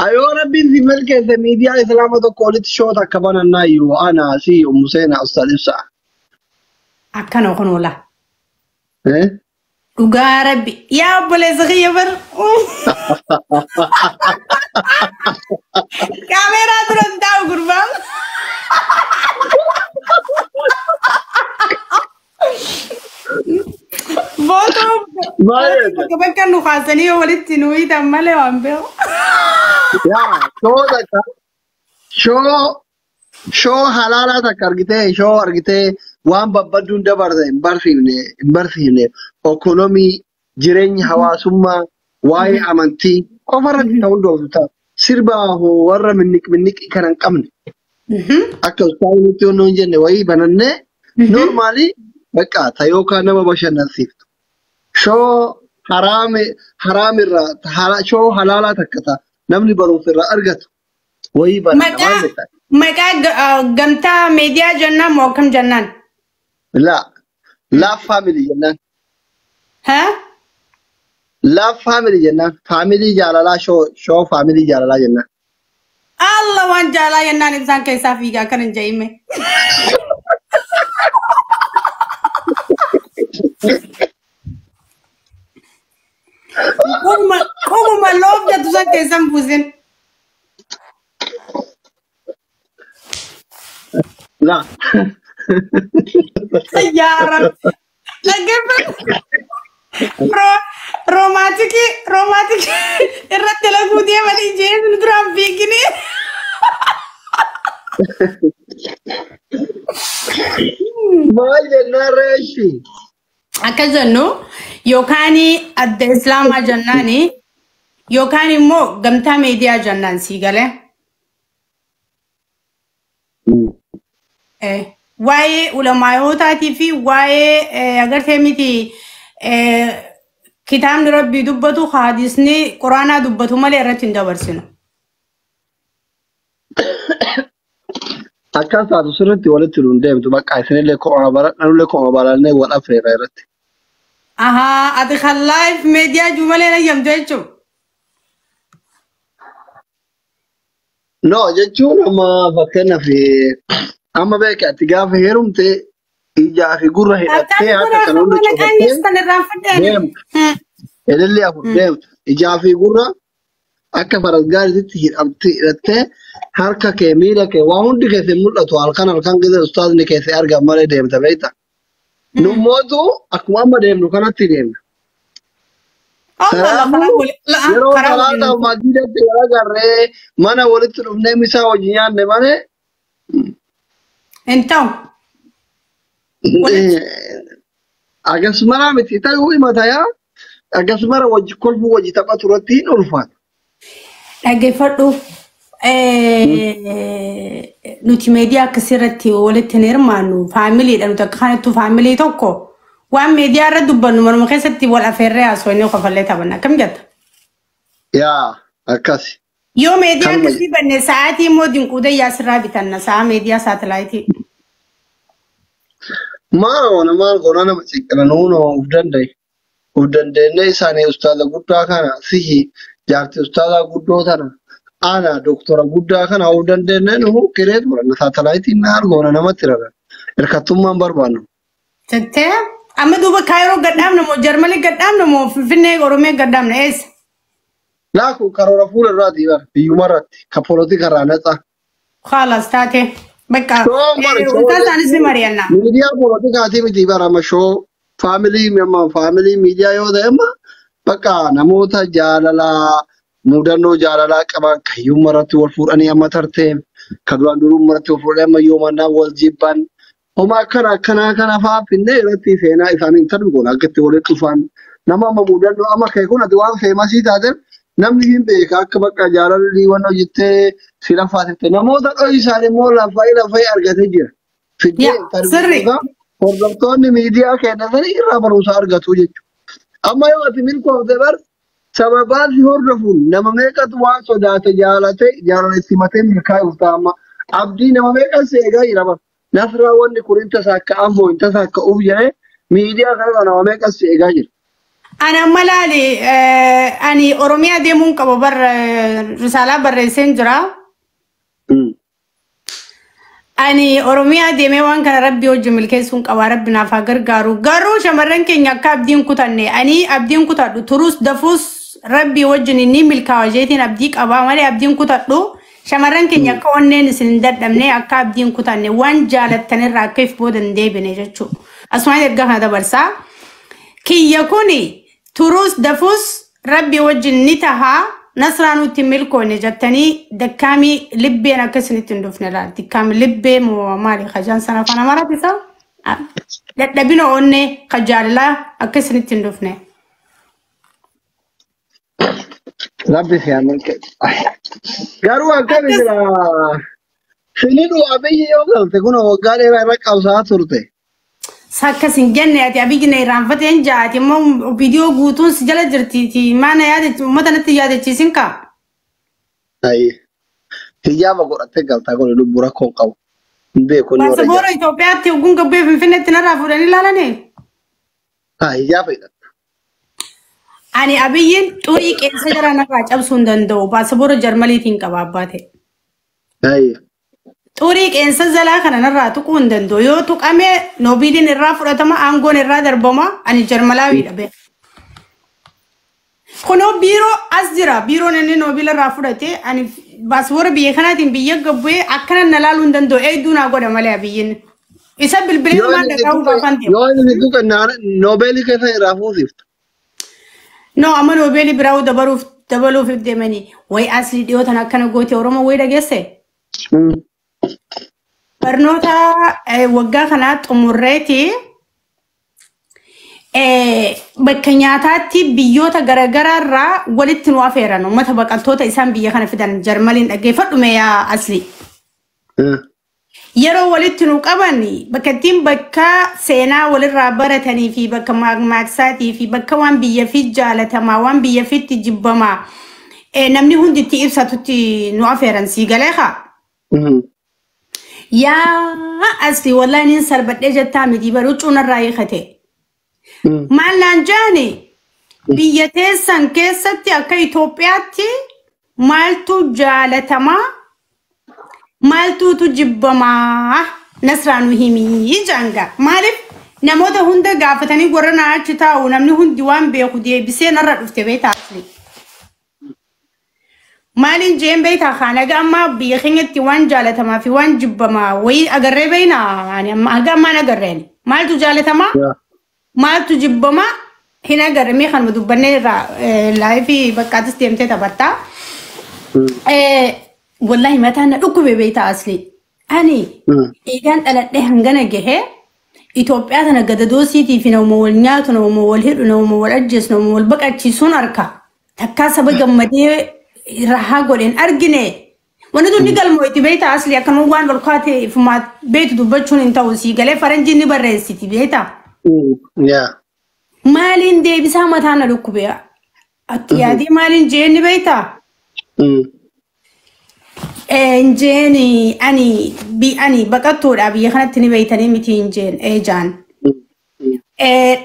أيوة ربي في ملك الميديا إسلام تقولت شو تكبر النايو أنا سي أم سينا أستاذ إسحاق. أكنو خنولا إيه؟ dhugaa rabbi yaa obboleessa kiyya bar kaameeraa duratti taa'u gurbaan bootoo bakka nu kaasanii walitti nu hiitan malee waan beeku. Yaa shoo halaalaa takka argitee waan babbaduun dabarsa hin barsiifne ekonomii jireenya hawaasummaa waa'ee amantii qofarratti ta'uu dhoofta sirba warra minniqi kan hin qabne akka ustaanii nutti yoo hin jenne wayii banannee noormaali bakka ta'uu kan nama bashannansiiftu shoo haraamirraa shoo halaalaa takka ta'a namni barumsa irraa argatu wayii banannaa. Maqaa gamtaa miidiyaa jennaan moo kam jennaan? La family jennaan. Haa? La family jennaan. Family jaalalaa shoo family jaalalaa jennaan. Allah waan jaalaa jennaan ibsaan keessaa fiigaa kan hin je'ime. Kumuma loof jettu san keessan buusin. La. Ya Rab. Romantik irratti laguu deemanii jeesu duraan fiigini. Maal jennaan reeshi? Akka jennu yookaan adda islaamaa jennaani yookaan immoo gamtaa miidiyaa jennaan sii galee. Waa'ee ulamaayotaatii fi waa'ee agartee miti kitaabni rabbii dubbatu haadisni quraanaa dubbatu malee irratti hin dabarsinu. Akkaan taatu sirriitti walitti nuun deemtu bakka isinillee ko'oma baradhanullee ko'oma barannee wal afreera irratti. Ahaa ati kan live meediyaa juumalee nayyamtu jechuun. No jechuun amma fakkeenyaaf amma beeka ati gaafa heerumte ijaa fi gurra hidhattee akka kan hundi cufattee deemtu. Elillee afur deemtu ijaa fi gurra akka farasgaariitti hidhattee harka kee miila kee waan hundi keessa mul'atu halkan gidee ustaazni keessa argamu malee deemta beekta. Nummootu akkuma amma deemnu kanatti deemna. Yeroo talaata masjiidatti wal agarree mana walitti dhufnee misaa hojii nyaanne malee. Então. Akkasumara miti ta'uu himata yaa akkasumara wajji kolfuu wajji taphatu irratti hin ulfaatu. Dhaggeeffadhu nuti meediyaa akkasirratti walitti hin hirmaannu faamiliidha nuti akka kanattu faamilii tokko waan meediyaa irra dubbannu manuma keessatti wal afeerree haasofnee kofallee taphanna akkam jetta? Yaa akkasi. Yoo meediyaa akkasii banne sa'aatii immoo dinquudee yaasirraa bitanna sa'a meediyaa saatalaayitii. Maal goona nama ciqqiranuun of danda'e. Of dandeenye isaanii ustaaza guddaa kana sihi jaartii ustaaza guddoo tana ana doktora guddaa kana of dandeenye nu kireet godhanna saatalaayitiin maal goona namatti ragan. Hirkattummaan barbaannu. Jettee amma duuba kaayiroo gadhaabna moo jarmali gadhaabna moo finfinnee oromee gadhaabna eessa? Laaku karoora fuula irraati bar biyyumarratti ka polotika irraa naxa. Khaalas taate bakka utaasanis ni mari'anna. Miidiyaa polotikaatii miti barama shoo faamilii miidiyaa yoo ta'e amma bakka namoota jaalalaa mudannoo jaalalaa qaban kayyummarratti wal fuudhanii amma tartee ka duraan durummarratti wal fuudhanii amma yoo mannaa wal jibban homa akkanaa kana fa'aa finnee irratti seenaa isaanii tarbi goona akkatti walitti dhufan nama amma mudannoo amma kee kun ati waan feemasii taateef namni hin beeka akka bakka jaalalli waan hojjettee si lafaatitte namoota dho'i isaanii immoo lafaa argatee jira. Sirri. Hordoftoonni miidiyaa kennatanii irraa barumsa argatu jechuudha. Amma yoo ati milkoofte bar sababaan si hordofuun nama meeqatu waan sodaate jaalaletti matee milkaa'uuf ta'a abdii nama meeqa seegaa jira bar. Nasraa wanni kun intas akka ammoo intas akka uf jedhee miidiyaa kana nama meeqa seegaa jira. أنا ملالي أني أوروميا دي ممكن ببر رسالة برسين جرا أني أوروميا دي ميوان كان ربي وجمل كيسون كواربنا فاجر غارو شمرن كي نكاب دين كتاني أني أبدين كتادو تروس دفوس ربي وجني نيمل كواجيتين أبديك أبا مالي أبدين كتادو شمرن كي نكونن نسندر دمني أكاب دين كتاني وان جالت تنر كيف بودن دي بنيجتشو أسمعي دقة هذا برسا كي يكوني تروس دفوس ربي وجني تها نصرانو تملكو نجتني دكامي لبي أنا كسني تندفن لا دكامي لبي مو مالي خجان سنة فانا مرة بيسا لبينو أني خجال لا أكسني تندفن ربي خيامل كده قالوا أكمل لا فينيدو أبي يوم تكون وقالي رأيك أو ساعات صورته ساكسين جنة أتي أبي جنة رانفتين جاتي مو فيديو غوتون سجل جرتي تي ما نيادة مدة نتيجة تيسين كا أي تجاب أقول تقول تقول لو براكون قو بيكون يورجع بس بورا إثيوبيا تي وقون قبل في فينة تنرى فلاني لا لني هجاب إذا أنا أبيين طريق إنسان جرا نقاش أب سندن دو بس بورا جرمالي تين كباباته أي طريق إنسان زلا خنا نرى تكون دندو يو تك أمي نوبيدين الرافع رتما أنغون الرادر بما أني جرملاوي لبه خنو بيرو أزدرا بيرو نني نوبيل الرافع رتي أني بس ورا بيخنا تين بيجك قبوي أكنا نلالون دندو أي دونا قدر ملأ بيين إسا بالبلد ما دكاو بافندي يوم ندوك نوبل كيف يرافو زفت نو أما نوبيل براو دبلو في دمني وي أصلي ديو تنا كنا قوتي ورما ويدا جسه برنوتا وقا خنات أموريتي بكنياتاتي بيوتا غرغرا را ولت نوافيرانو متى بقالتوتا إسان بيا خنا فدان جرمالين أجيفت ميا أصلي يرو ولت نوكابني بكتيم بكا سينا وللرابرتني في بكا ماكساتي في بكا وان بيا في جالة ما وان بيا في تجبما نمني هندي تيبساتوتي نوافيران سيغاليخا يا أصلي والله ننسر بدأ تامي دي بروتشون الرايخته ما لانجاني بيتسان كيستي أكا إثيوبياتي مالتو جالتما مالتو تجبما نصرانو هيمي جانجا مالف نموتا هندا غافتاني قرنا عجتاو نمني هندي وان بيخودي بسي نرد افتبيت أصلي مالين جيم بيتا خانة أما بيخينتي وان جالة ما في وان جبا ما وي أقرر بينا يعني أما ما نقررني مالتو جالة ما مالتو جبا ما هنا قرر ميخان مدوبني لايفي بكاتس تيمتي تبتا والله ما تانا لكو بيتا أصلي أني إيجان ألتني هنغانا جهة إثيوبيا تانا قددوسي تي في نومول نياتو نومول هيرو نومول أجيس نومول بقى تشيسون أركا تكاسا بقى مدي raha godhen argine wani dun digal mo itibeta asli akan wan barkate fuma beit du bachun inta usi gale faranji ni barresi tibeta yeah malin de bisa mata na lukube atiyadi malin je ni beta enjeni ani bakato da bi khanat ni beta ni mitin jen ejan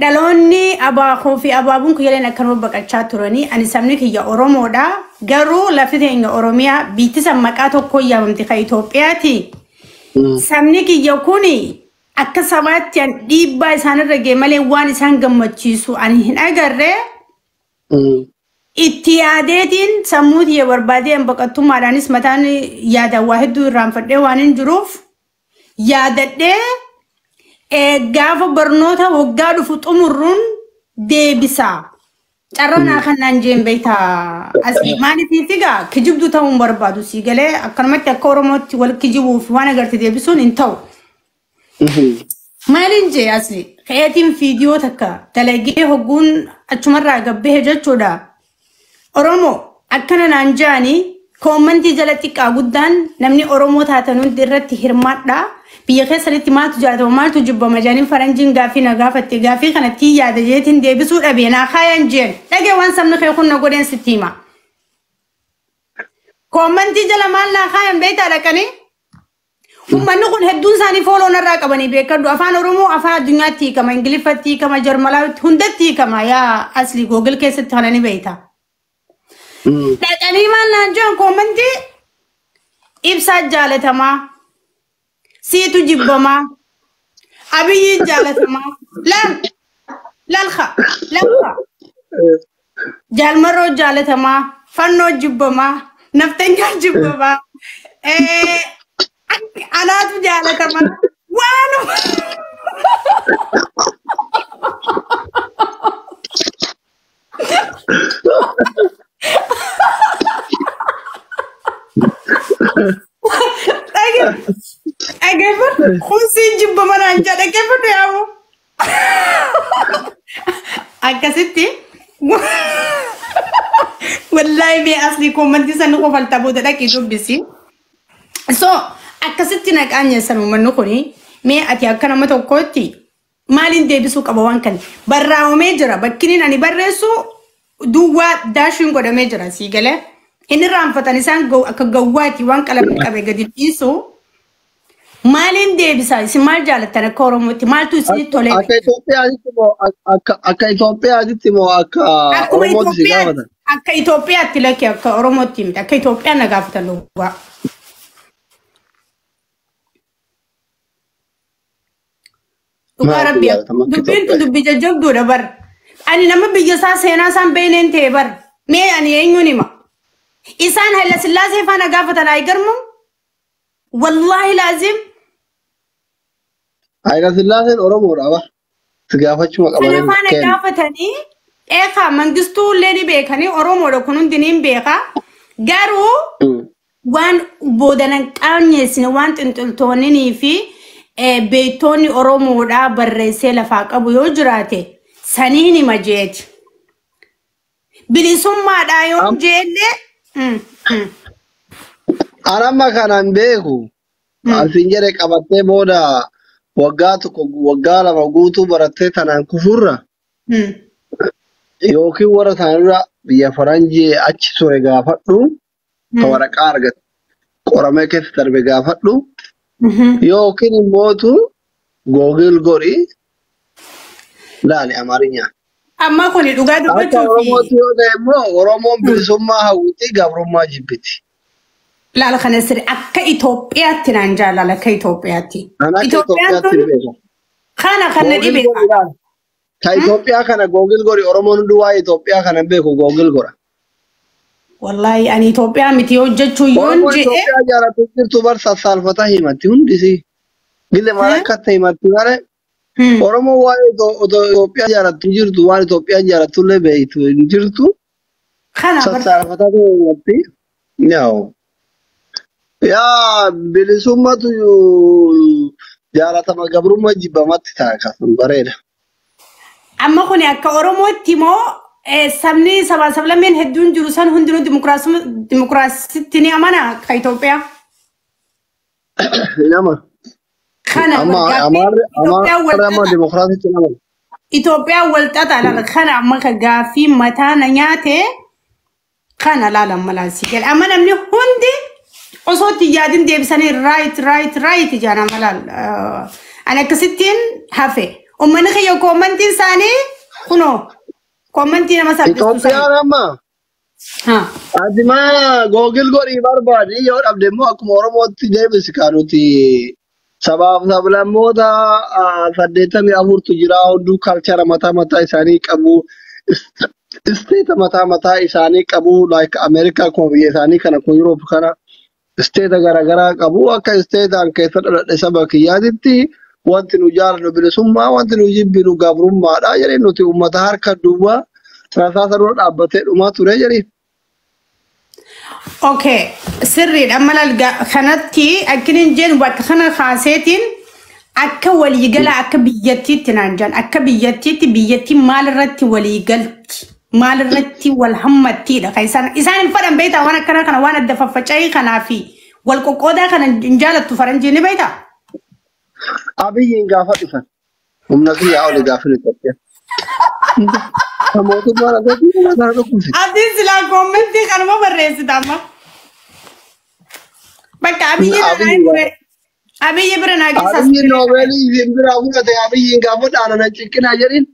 dalonni aba khofi ababun ku yelena kanu bakacha turani ani samni ki ya oromo da garu lafite nga oromia bitisa makato ko ya mamti ka Ethiopiati samni ki yakuni akka sabatti an dibba sanar rage male wani san gammacisu ani hin agarre ittiyadetin samudi ya barbade an bakatu maranis matan yada wahidu ramfade wanin juruf yadade gaafa barnoota waggaa dhufu xumurruun deebisa carrana kanaan jeen beeyta asii maaliif figa kijibdu ta'uun barbaadu si galee akkanumatti akka oromootti wal kijibuuf waan agarte deebisuun hin ta'u maalin jee asii ka'eetiin fiidiyoo takka dalagee hogguun achumarraa gabbee jechuudha oromoo akkana naan jaanii koomantii jala xiqqaa guddaan namni oromoo taatanuun irratti hirmaadha biyya keessatti maaltu jaallatama maaltu jibbama jaaniin faranjiin gaafii na gaafatte gaafii kanatti yaada jeetiin deebisuu dhabee naa kaayan jeen dhagee waan sabni kee kun na godheen sitti hima koomantii jala maal naa kaayan beektaa dhaqanii Umman kun hedduun isaanii fooloo narraa qabanii beekadhu afaan Oromoo afaan addunyaatti kama Ingiliffatti kama Jarmalaatti hundatti kama yaa asli Google keessatti kana ni beekta. Dhaqanii maal naan jedhan koomantii ibsaa jaalatamaa siitu jibbamaa abiyyi jaalatamaa lalka jaalmaroo jaalatamaa fannoo jibbamaa naftanyaa jibbamaa anaatu jaalatamaa waanuma Again, who's in Jibbaman and Jadakefu? I guess it will lie be asli comments and no faltabo that I can busy. So, I can sit in a Agnes and Manokoni, me at Yakanamato Koti, Malin de Bisukabankan, but Rao Major, but Kinin and Ibarreso do what dashing got a major as Sigale. In the Rampatanisan go a kagawati one calabagadi iso. Malin de besides Marjala Tanacorum with Maltus Tole. Akaitopia Ditimo Akaitopia Tilaka Oromotim, Akaitopia Nagafta. Arabia, the pin to the bija job do rubber. And number biggest Sena some pain and taber. May and Yangunima. Isan Hellas Lazif and Agafata Igermo? Wallahi Lazim. I got the last Oromo to Gafachu Gafatani, Eka Mangistu Lady Bakani, Oromo, Kunundin Beka, Garu, one Bodan and Agnes in one until Tonini fee, a Betoni Oromo Barresela Fakabu Jurate, Sanini Majet. Bilisuma Dayon Jede. Arama Kanambeku, Alfingere Kabate Boda, Wagato, Wagala, Wagutu, Barateta, and Kufura. Yoki Waratara, via Farangi, Achurega Fatu, or a carget, or a make Terbega Fatu. Yoki in Motu, Gogil Gori, Lali Amarinia. Amakoni to get Oromo Bisuma, Hauti, Gavroma Jibiti. La Canesri, Aka Ethiopia, Tinanjala, la Kaitopiati. Kana Kanadi. Ethiopia can a Gogil Gori, Oromo do Ethiopia can a Beko Gogil Gora. Wallahi, an Ethiopia, Mitio, Jetu, Yonji, to Versa Salvata Himatun, dizzy. Gile Maracata Himatare. Oromo, why the Ethiopia Yara to you to one Ethiopia Yara to lebe to injure to? No. Yeah, Bilisuma to you. Yaratama Gabruma Jibamatita, Bareda. Amakoni aka Oromo Timo, Samni Sabasablamin had done Jurusan Hundru Democracy Tiniamana, Kaitopia. Nama. Ethiopia will tata Kana Makagafi Matana Yate Kana Lala Malasi. Amanam Hundi also Tiyadin Devsani right Jana Malal and a Cassitin Hafe. Omanaka your comment in Sani? Uno comment in a Ethiopia. Adima Gogil Gori Barbadi, you're of the Mok Moromo Davis Karuti. Sabab sabla moda sadeta mi amur tujirao du culture mata isani kabu state mata isani kabu like America ko isani kana ko Europe kana state gara kabu aka state an kaisa sabaki yaditi wanti nujar no bilisumma wanti nujibiru gabrumma da yare no ti ummata har kaduwa sasa ro abate uma ture yare. Okay, Sirri, Amal Kanati, I can gen what Kana Hasetin, Aka Waligala, Akabiyatit Nanjan, Akabiyatit, Biyati, Malarati, Waligal, Malarati, Walhamati, the Kaisan. Is I in Faram Beta, one Kanaka, one at the Fafachai Kanafi, Walkokoda and Injala to Faranjini Beta. Abi in Gafatifa. Umnaki out the Gaffin. This is like commenting and over race, Dama. But Abiyyi bira naagisa Abiyyi Noobelii fi bira fudhate Abiyyiin gaafa dhaanana ciqqinaa jedhin.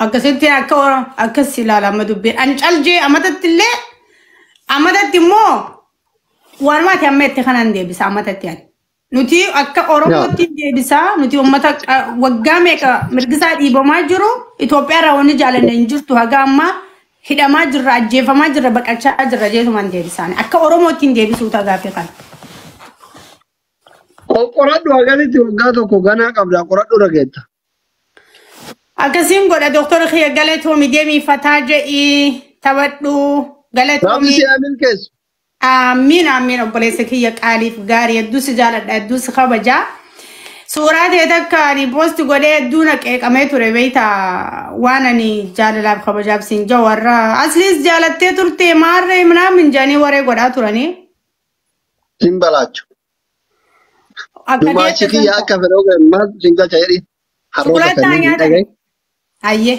Akkasitti akkas ilaalama dubbiin. Ani calje amatatti illee amatatti immoo walumaatti amma itti kanan deebisa amatatti ani. Nuti akka Oromootti deebisa nuti uummata waggaa meeqa mirgisaa dhiibamaa jiru Itoophiyaa irraa wanni jaalanne hin jirtu haga ammaa hidhamaa jirra ajjeefamaa jirra baqachaa jirra jeetumaan deebisaan akka Oromootti hin deebisuu tagaafe kana. Qoradhu hagalitti waggaa tokko ganaa qabda qoradhu rageetta. Akkasiin godha Dooktor Khiyya Galatoomi deemii fataa jedhii taphadhu Galatoomi. Rabbi si haa milkeessu. Amiin amiin obboleessa kiyya qaaliif gaarii hedduu si jaaladha hedduu si kabajaa. Suuraa ta'e takka ani poosti godhee hedduu naqeeqamee ture beeyta waan ani jaalalaaf kabajaaf siin jaa warra asliis jaalattee turte maarree minaamin jaanii waree godhaa turanii. Sin balaachu. Dumaachi kiyya akka fedhoo maal sin galcha jedhi. Suuraa ta'aa nyaata. Ayyee.